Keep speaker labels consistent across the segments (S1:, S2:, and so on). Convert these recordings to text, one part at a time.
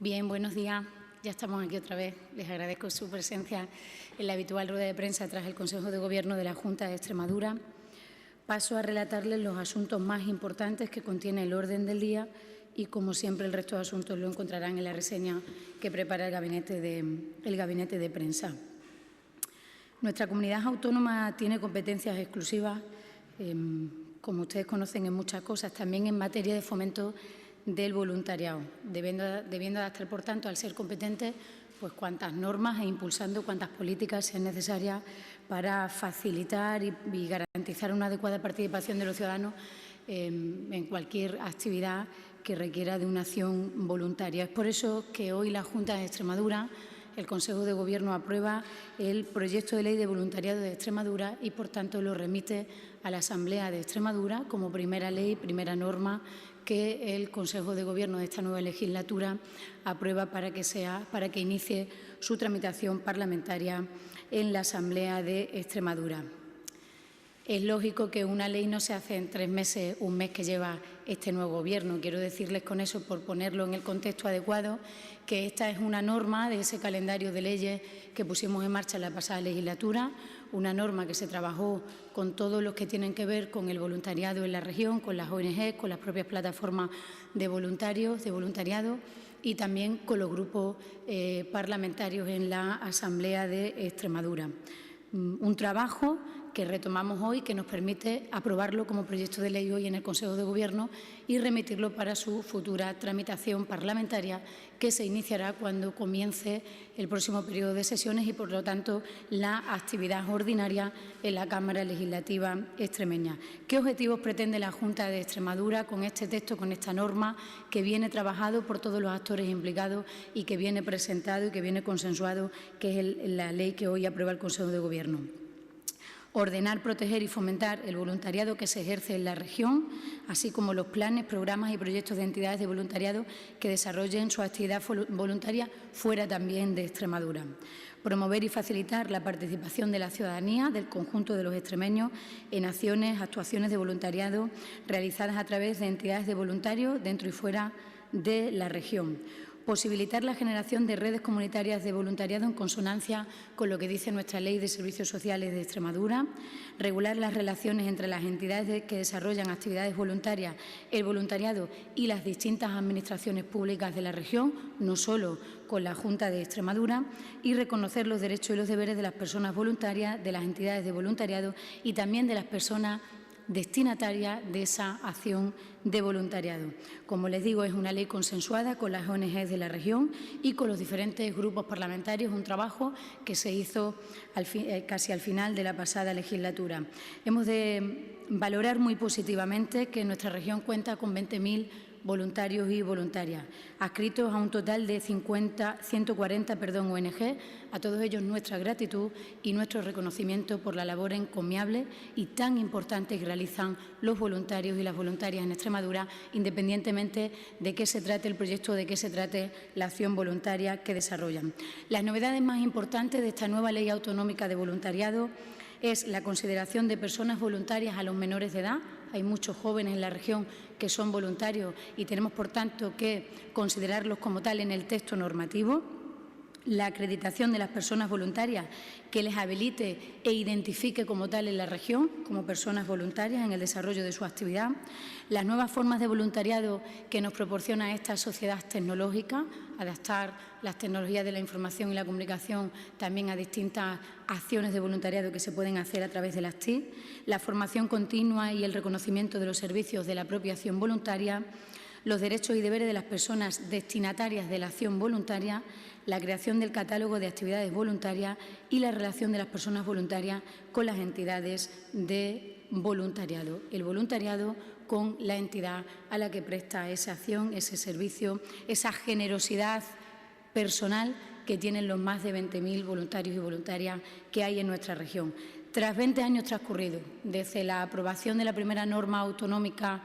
S1: Bien, buenos días. Ya estamos aquí otra vez. Les agradezco su presencia en la habitual rueda de prensa tras el Consejo de Gobierno de la Junta de Extremadura. Paso a relatarles los asuntos más importantes que contiene el orden del día y, como siempre, el resto de asuntos lo encontrarán en la reseña que prepara el gabinete de prensa. Nuestra comunidad autónoma tiene competencias exclusivas, como ustedes conocen, en muchas cosas, también en materia de fomento del voluntariado, debiendo adaptar, por tanto, al ser competentes, pues cuantas normas e impulsando cuantas políticas sean necesarias para facilitar y garantizar una adecuada participación de los ciudadanos en cualquier actividad que requiera de una acción voluntaria. Es por eso que hoy la Junta de Extremadura, el Consejo de Gobierno, aprueba el proyecto de ley de voluntariado de Extremadura y, por tanto, lo remite a la Asamblea de Extremadura como primera ley, primera norma que el Consejo de Gobierno de esta nueva legislatura aprueba para que inicie su tramitación parlamentaria en la Asamblea de Extremadura. Es lógico que una ley no se hace en 3 meses, un mes que lleva este nuevo Gobierno. Quiero decirles con eso, por ponerlo en el contexto adecuado, que esta es una norma de ese calendario de leyes que pusimos en marcha en la pasada legislatura, una norma que se trabajó con todos los que tienen que ver con el voluntariado en la región, con las ONG, con las propias plataformas de voluntarios, de voluntariado, y también con los grupos parlamentarios en la Asamblea de Extremadura. Un trabajo que retomamos hoy, que nos permite aprobarlo como proyecto de ley hoy en el Consejo de Gobierno y remitirlo para su futura tramitación parlamentaria, que se iniciará cuando comience el próximo periodo de sesiones y, por lo tanto, la actividad ordinaria en la Cámara Legislativa extremeña. ¿Qué objetivos pretende la Junta de Extremadura con este texto, con esta norma que viene trabajado por todos los actores implicados y que viene presentado y que viene consensuado, que es la ley que hoy aprueba el Consejo de Gobierno? Ordenar, proteger y fomentar el voluntariado que se ejerce en la región, así como los planes, programas y proyectos de entidades de voluntariado que desarrollen su actividad voluntaria fuera también de Extremadura. Promover y facilitar la participación de la ciudadanía, del conjunto de los extremeños, en acciones, actuaciones de voluntariado realizadas a través de entidades de voluntarios dentro y fuera de la región. Posibilitar la generación de redes comunitarias de voluntariado en consonancia con lo que dice nuestra Ley de Servicios Sociales de Extremadura. Regular las relaciones entre las entidades que desarrollan actividades voluntarias, el voluntariado y las distintas administraciones públicas de la región, no solo con la Junta de Extremadura, y reconocer los derechos y los deberes de las personas voluntarias, de las entidades de voluntariado y también de las personas destinataria de esa acción de voluntariado. Como les digo, es una ley consensuada con las ONG de la región y con los diferentes grupos parlamentarios, un trabajo que se hizo casi al final de la pasada legislatura. Hemos de valorar muy positivamente que nuestra región cuenta con 20.000 voluntarios y voluntarias, adscritos a un total de 140 ONG. A todos ellos nuestra gratitud y nuestro reconocimiento por la labor encomiable y tan importante que realizan los voluntarios y las voluntarias en Extremadura, independientemente de qué se trate el proyecto o de qué se trate la acción voluntaria que desarrollan. Las novedades más importantes de esta nueva Ley Autonómica de Voluntariado es la consideración de personas voluntarias a los menores de edad. Hay muchos jóvenes en la región que son voluntarios y tenemos, por tanto, que considerarlos como tal en el texto normativo. La acreditación de las personas voluntarias que les habilite e identifique como tal en la región, como personas voluntarias en el desarrollo de su actividad. Las nuevas formas de voluntariado que nos proporciona esta sociedad tecnológica, adaptar las tecnologías de la información y la comunicación también a distintas acciones de voluntariado que se pueden hacer a través de las TIC. La formación continua y el reconocimiento de los servicios de la propia acción voluntaria. Los derechos y deberes de las personas destinatarias de la acción voluntaria, la creación del catálogo de actividades voluntarias y la relación de las personas voluntarias con las entidades de voluntariado. El voluntariado con la entidad a la que presta esa acción, ese servicio, esa generosidad personal que tienen los más de 20.000 voluntarios y voluntarias que hay en nuestra región. Tras 20 años transcurridos desde la aprobación de la primera norma autonómica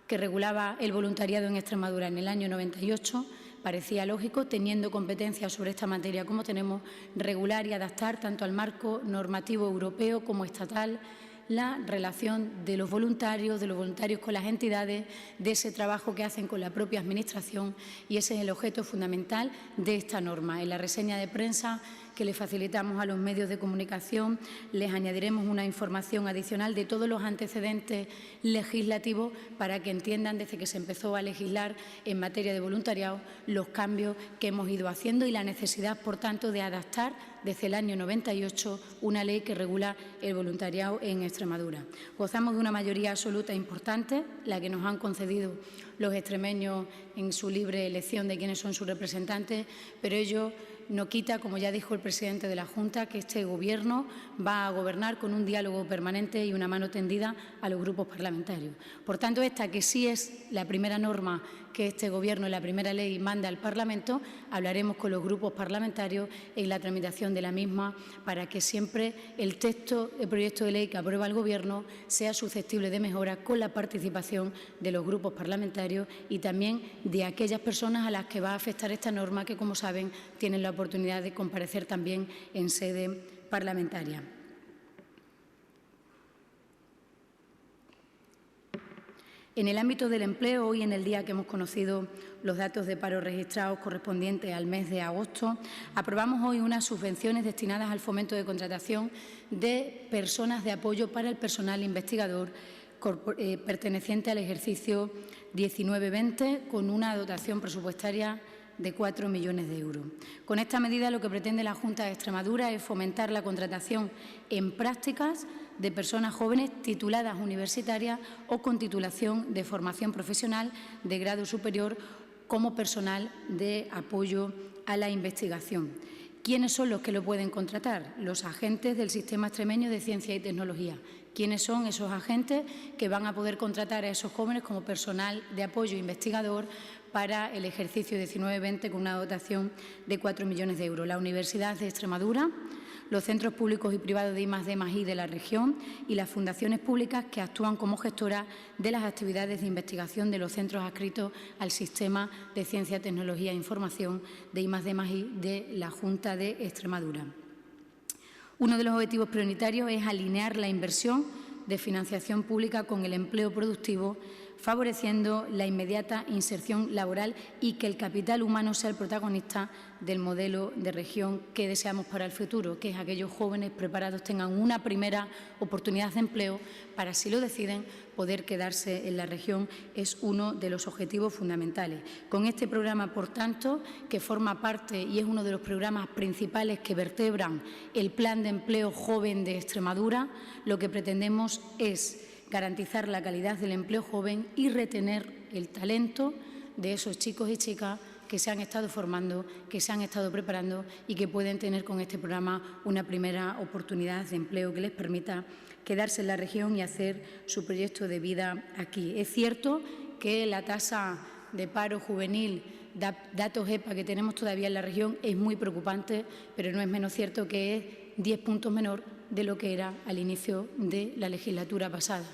S1: que regulaba el voluntariado en Extremadura en el año 98, parecía lógico, teniendo competencias sobre esta materia como tenemos, regular y adaptar tanto al marco normativo europeo como estatal la relación de los voluntarios con las entidades, de ese trabajo que hacen con la propia Administración, y ese es el objeto fundamental de esta norma. En la reseña de prensa que le facilitamos a los medios de comunicación les añadiremos una información adicional de todos los antecedentes legislativos para que entiendan desde que se empezó a legislar en materia de voluntariado los cambios que hemos ido haciendo y la necesidad, por tanto, de adaptar desde el año 98 una ley que regula el voluntariado en Extremadura. Gozamos de una mayoría absoluta importante, la que nos han concedido los extremeños en su libre elección de quiénes son sus representantes, pero ello no quita, como ya dijo el presidente de la Junta, que este Gobierno va a gobernar con un diálogo permanente y una mano tendida a los grupos parlamentarios. Por tanto, esta que sí es la primera norma que este Gobierno, la primera ley, manda al Parlamento, hablaremos con los grupos parlamentarios en la tramitación de la misma para que siempre el texto del proyecto de ley que aprueba el Gobierno sea susceptible de mejora con la participación de los grupos parlamentarios y también de aquellas personas a las que va a afectar esta norma que, como saben, tienen la oportunidad de comparecer también en sede parlamentaria. En el ámbito del empleo, hoy en el día que hemos conocido los datos de paro registrados correspondientes al mes de agosto, aprobamos hoy unas subvenciones destinadas al fomento de contratación de personas de apoyo para el personal investigador perteneciente al ejercicio 19-20 con una dotación presupuestaria de 4 millones de euros. Con esta medida lo que pretende la Junta de Extremadura es fomentar la contratación en prácticas de personas jóvenes tituladas universitarias o con titulación de formación profesional de grado superior como personal de apoyo a la investigación. ¿Quiénes son los que lo pueden contratar? Los agentes del Sistema Extremeño de Ciencia y Tecnología. ¿Quiénes son esos agentes que van a poder contratar a esos jóvenes como personal de apoyo investigador para el ejercicio 19-20 con una dotación de 4 millones de euros? La Universidad de Extremadura, los centros públicos y privados de I+D+I de la región y las fundaciones públicas que actúan como gestoras de las actividades de investigación de los centros adscritos al Sistema de Ciencia, Tecnología e Información de I+D+I de la Junta de Extremadura. Uno de los objetivos prioritarios es alinear la inversión de financiación pública con el empleo productivo, favoreciendo la inmediata inserción laboral y que el capital humano sea el protagonista del modelo de región que deseamos para el futuro, que es aquellos jóvenes preparados tengan una primera oportunidad de empleo para, si lo deciden, poder quedarse en la región. Es uno de los objetivos fundamentales. Con este programa, por tanto, que forma parte y es uno de los programas principales que vertebran el Plan de Empleo Joven de Extremadura, lo que pretendemos es garantizar la calidad del empleo joven y retener el talento de esos chicos y chicas que se han estado formando, que se han estado preparando y que pueden tener con este programa una primera oportunidad de empleo que les permita quedarse en la región y hacer su proyecto de vida aquí. Es cierto que la tasa de paro juvenil, datos EPA que tenemos todavía en la región, es muy preocupante, pero no es menos cierto que es 10 puntos menor de lo que era al inicio de la legislatura pasada.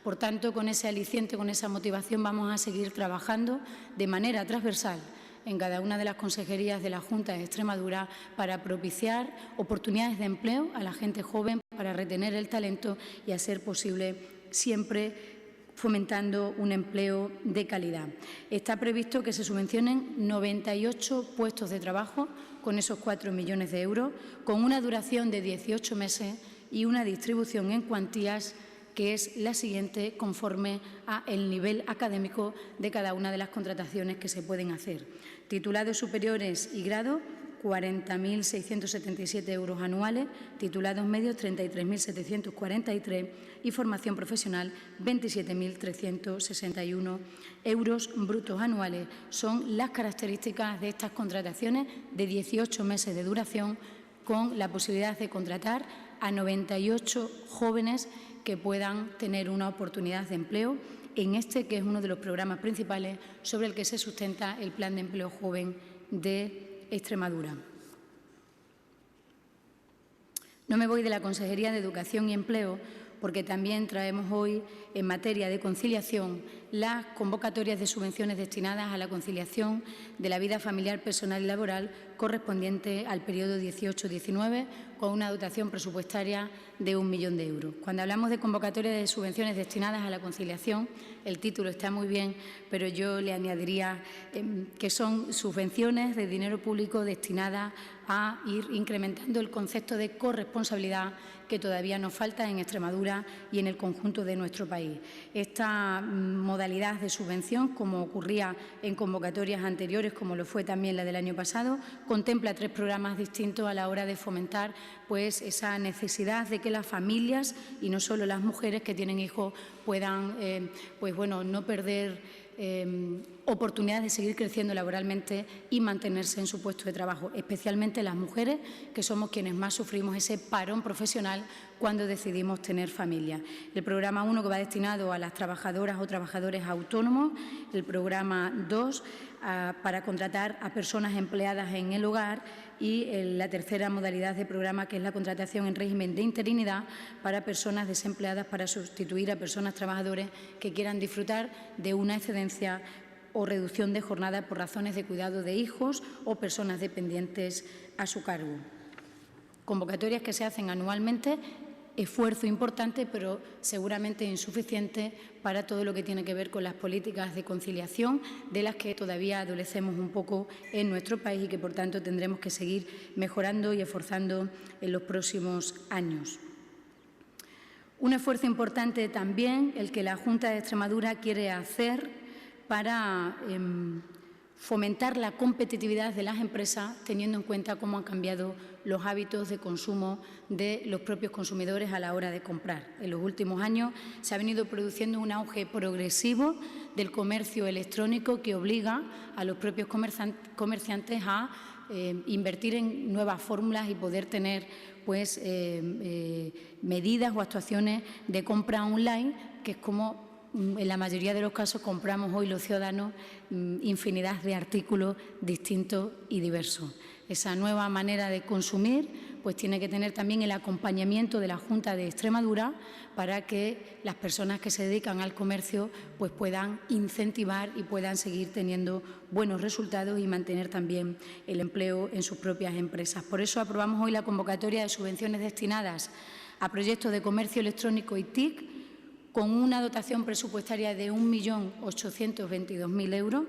S1: Por tanto, con ese aliciente, con esa motivación, vamos a seguir trabajando de manera transversal en cada una de las consejerías de la Junta de Extremadura para propiciar oportunidades de empleo a la gente joven, para retener el talento y a ser posible siempre fomentando un empleo de calidad. Está previsto que se subvencionen 98 puestos de trabajo con esos 4 millones de euros, con una duración de 18 meses y una distribución en cuantías que es la siguiente conforme al nivel académico de cada una de las contrataciones que se pueden hacer. Titulados superiores y grado, 40.677 euros anuales, titulados medios 33.743 y formación profesional 27.361 euros brutos anuales. Son las características de estas contrataciones de 18 meses de duración con la posibilidad de contratar a 98 jóvenes que puedan tener una oportunidad de empleo en este que es uno de los programas principales sobre el que se sustenta el Plan de Empleo Joven de Extremadura. No me voy de la Consejería de Educación y Empleo porque también traemos hoy en materia de conciliación las convocatorias de subvenciones destinadas a la conciliación de la vida familiar, personal y laboral correspondiente al periodo 18-19, con una dotación presupuestaria de 1 millón de euros. Cuando hablamos de convocatoria de subvenciones destinadas a la conciliación, el título está muy bien, pero yo le añadiría que son subvenciones de dinero público destinadas a ir incrementando el concepto de corresponsabilidad que todavía nos falta en Extremadura y en el conjunto de nuestro país. Esta modalidad de subvención, como ocurría en convocatorias anteriores, como lo fue también la del año pasado, contempla 3 programas distintos a la hora de fomentar pues, esa necesidad de que las familias, y no solo las mujeres que tienen hijos, puedan no perder oportunidades de seguir creciendo laboralmente y mantenerse en su puesto de trabajo, especialmente las mujeres, que somos quienes más sufrimos ese parón profesional cuando decidimos tener familia. El programa 1, que va destinado a las trabajadoras o trabajadores autónomos, el programa 2 para contratar a personas empleadas en el hogar y la tercera modalidad de programa, que es la contratación en régimen de interinidad para personas desempleadas para sustituir a personas trabajadoras que quieran disfrutar de una excedencia o reducción de jornada por razones de cuidado de hijos o personas dependientes a su cargo. Convocatorias que se hacen anualmente, esfuerzo importante, pero seguramente insuficiente para todo lo que tiene que ver con las políticas de conciliación, de las que todavía adolecemos un poco en nuestro país y que, por tanto, tendremos que seguir mejorando y esforzando en los próximos años. Un esfuerzo importante también el que la Junta de Extremadura quiere hacer para fomentar la competitividad de las empresas, teniendo en cuenta cómo han cambiado los hábitos de consumo de los propios consumidores a la hora de comprar. En los últimos años se ha venido produciendo un auge progresivo del comercio electrónico que obliga a los propios comerciantes a invertir en nuevas fórmulas y poder tener pues, medidas o actuaciones de compra online, que es como en la mayoría de los casos compramos hoy los ciudadanos infinidad de artículos distintos y diversos. Esa nueva manera de consumir pues tiene que tener también el acompañamiento de la Junta de Extremadura para que las personas que se dedican al comercio pues puedan incentivar y puedan seguir teniendo buenos resultados y mantener también el empleo en sus propias empresas. Por eso aprobamos hoy la convocatoria de subvenciones destinadas a proyectos de comercio electrónico y TIC, con una dotación presupuestaria de 1.822.000 euros,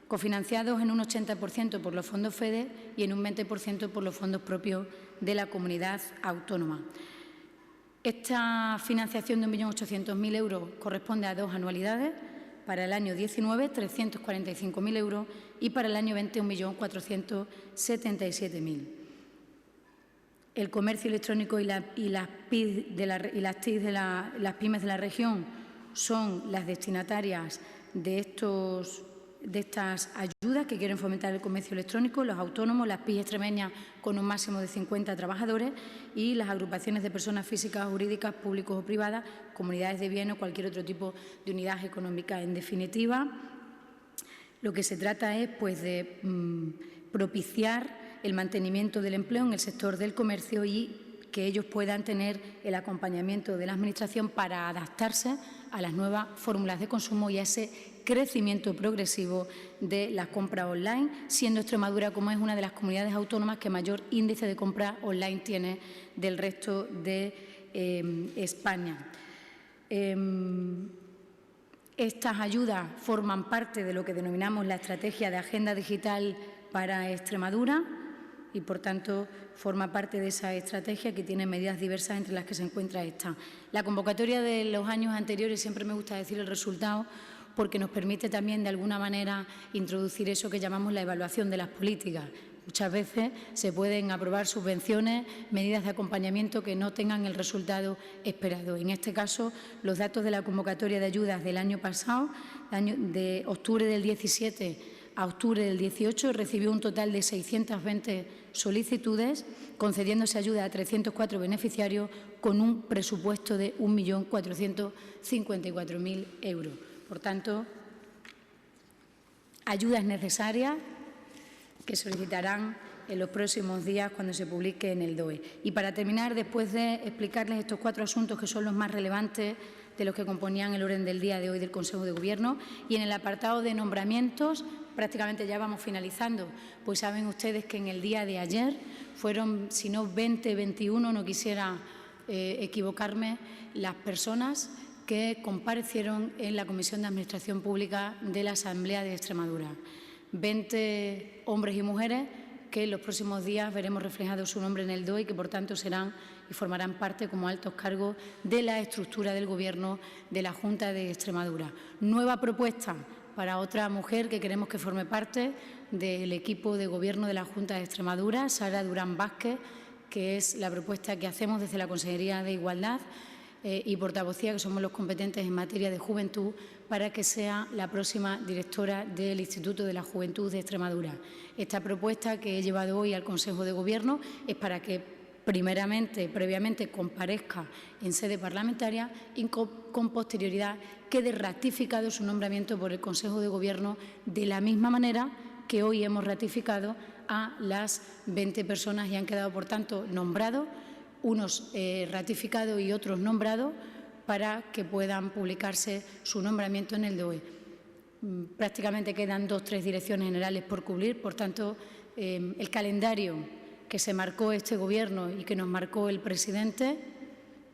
S1: cofinanciados en un 80% por los fondos FEDER y en un 20% por los fondos propios de la comunidad autónoma. Esta financiación de 1.800.000 euros corresponde a 2 anualidades. Para el año 19, 345.000 euros y para el año 20, 1.477.000. El comercio electrónico y las pymes de la región son las destinatarias de estas ayudas que quieren fomentar el comercio electrónico, los autónomos, las pymes extremeñas con un máximo de 50 trabajadores y las agrupaciones de personas físicas o jurídicas, públicos o privadas, comunidades de bienes o cualquier otro tipo de unidad económica. En definitiva, lo que se trata es pues, de propiciar el mantenimiento del empleo en el sector del comercio y que ellos puedan tener el acompañamiento de la Administración para adaptarse a las nuevas fórmulas de consumo y a ese crecimiento progresivo de las compras online, siendo Extremadura, como es una de las comunidades autónomas que mayor índice de compras online tiene del resto de España. Estas ayudas forman parte de lo que denominamos la estrategia de Agenda Digital para Extremadura y, por tanto, forma parte de esa estrategia que tiene medidas diversas entre las que se encuentra esta. La convocatoria de los años anteriores, siempre me gusta decir el resultado, porque nos permite también, de alguna manera, introducir eso que llamamos la evaluación de las políticas. Muchas veces se pueden aprobar subvenciones, medidas de acompañamiento que no tengan el resultado esperado. En este caso, los datos de la convocatoria de ayudas del año pasado, de octubre del 17 a octubre del 18, recibió un total de 620 solicitudes, concediéndose ayuda a 304 beneficiarios con un presupuesto de 1.454.000 euros. Por tanto, ayudas necesarias que solicitarán en los próximos días cuando se publique en el DOE. Y para terminar, después de explicarles estos 4 asuntos que son los más relevantes de los que componían el orden del día de hoy del Consejo de Gobierno, y en el apartado de nombramientos prácticamente ya vamos finalizando, pues saben ustedes que en el día de ayer fueron, si no 20, 21, no quisiera equivocarme, las personas que comparecieron en la Comisión de Administración Pública de la Asamblea de Extremadura. 20 hombres y mujeres que en los próximos días veremos reflejado su nombre en el DOE y que, por tanto, serán y formarán parte como altos cargos de la estructura del Gobierno de la Junta de Extremadura. Nueva propuesta para otra mujer que queremos que forme parte del equipo de Gobierno de la Junta de Extremadura, Sara Durán Vázquez, que es la propuesta que hacemos desde la Consejería de Igualdad y Portavocía, que somos los competentes en materia de juventud, para que sea la próxima directora del Instituto de la Juventud de Extremadura. Esta propuesta que he llevado hoy al Consejo de Gobierno es para que previamente comparezca en sede parlamentaria y con posterioridad quede ratificado su nombramiento por el Consejo de Gobierno de la misma manera que hoy hemos ratificado a las 20 personas y han quedado, por tanto, nombrados, unos ratificados y otros nombrados, para que puedan publicarse su nombramiento en el DOE. Prácticamente quedan 2 o 3 direcciones generales por cubrir, por tanto, el calendario que se marcó este Gobierno y que nos marcó el presidente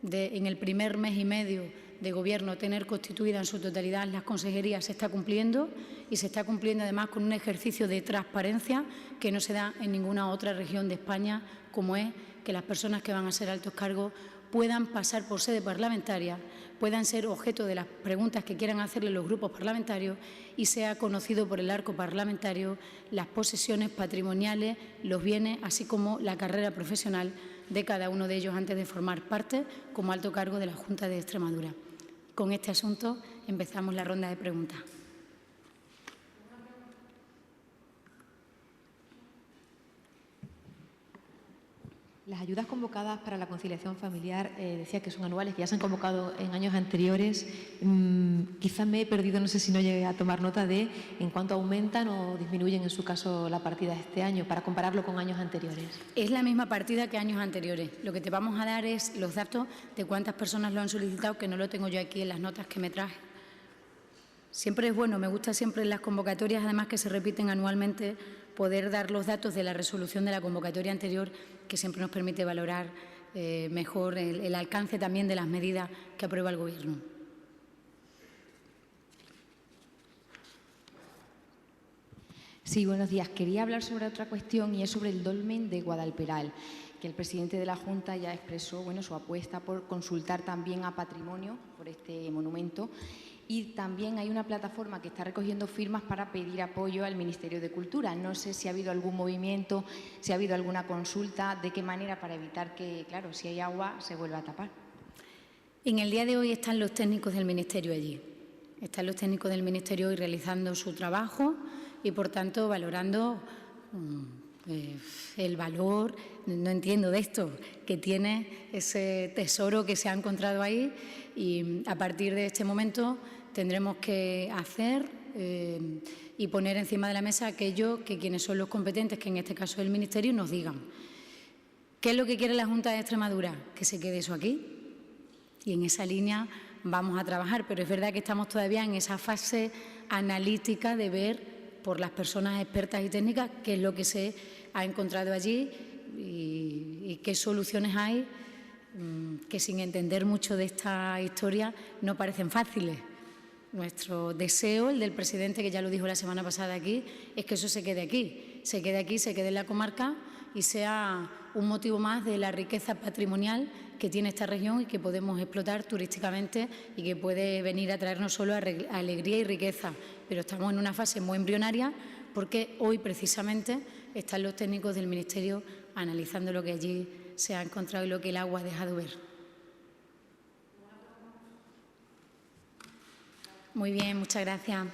S1: en el primer mes y medio de Gobierno tener constituidas en su totalidad las consejerías se está cumpliendo y se está cumpliendo además con un ejercicio de transparencia que no se da en ninguna otra región de España, como es que las personas que van a ser altos cargos puedan pasar por sede parlamentaria, puedan ser objeto de las preguntas que quieran hacerle los grupos parlamentarios y sea conocido por el arco parlamentario las posesiones patrimoniales, los bienes, así como la carrera profesional de cada uno de ellos antes de formar parte como alto cargo de la Junta de Extremadura. Con este asunto empezamos la ronda de preguntas.
S2: Las ayudas convocadas para la conciliación familiar, decía que son anuales, que ya se han convocado en años anteriores. Quizás me he perdido, no sé si no llegué a tomar nota de en cuánto aumentan o disminuyen en su caso la partida este año, para compararlo con años anteriores. Es
S1: la misma partida que años anteriores. Lo que te vamos a dar es los datos de cuántas personas lo han solicitado, que no lo tengo yo aquí en las notas que me traje. Siempre es bueno, me gusta siempre en las convocatorias, además que se repiten anualmente, poder dar los datos de la resolución de la convocatoria anterior, que siempre nos permite valorar mejor el alcance también de las medidas que aprueba el Gobierno.
S3: Sí, buenos días. Quería hablar sobre otra cuestión y es sobre el dolmen de Guadalperal, que el presidente de la Junta ya expresó su apuesta por consultar también a Patrimonio por este monumento. Y también hay una plataforma que está recogiendo firmas para pedir apoyo al Ministerio de Cultura. No sé si ha habido algún movimiento, si ha habido alguna consulta, de qué manera para evitar que, claro, si hay agua, se vuelva a tapar.
S1: En el día de hoy están los técnicos del Ministerio allí. Están los técnicos del Ministerio hoy realizando su trabajo y, por tanto, valorando el valor, no entiendo de esto, que tiene ese tesoro que se ha encontrado ahí, y a partir de este momento tendremos que hacer y poner encima de la mesa aquello que quienes son los competentes, que en este caso es el Ministerio, nos digan. ¿Qué es lo que quiere la Junta de Extremadura? Que se quede eso aquí. Y en esa línea vamos a trabajar, pero es verdad que estamos todavía en esa fase analítica de ver por las personas expertas y técnicas qué es lo que se ha encontrado allí y qué soluciones hay, que sin entender mucho de esta historia no parecen fáciles. Nuestro deseo, el del presidente, que ya lo dijo la semana pasada aquí, es que eso se quede aquí, se quede en la comarca y sea un motivo más de la riqueza patrimonial que tiene esta región y que podemos explotar turísticamente y que puede venir a traernos solo alegría y riqueza. Pero estamos en una fase muy embrionaria porque hoy precisamente están los técnicos del Ministerio analizando lo que allí se ha encontrado y lo que el agua ha dejado ver. Muy bien, muchas gracias.